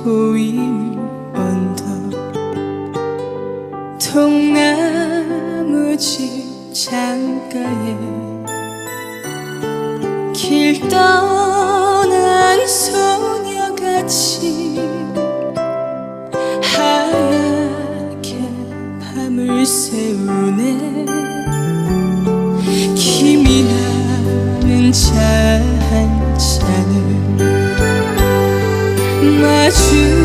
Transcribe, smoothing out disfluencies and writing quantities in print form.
보이는 언덕 통나무집 창가에 길 떠난 소녀같이 하얗게 밤을 새우네. 김이 나는 차 한 잔을 마주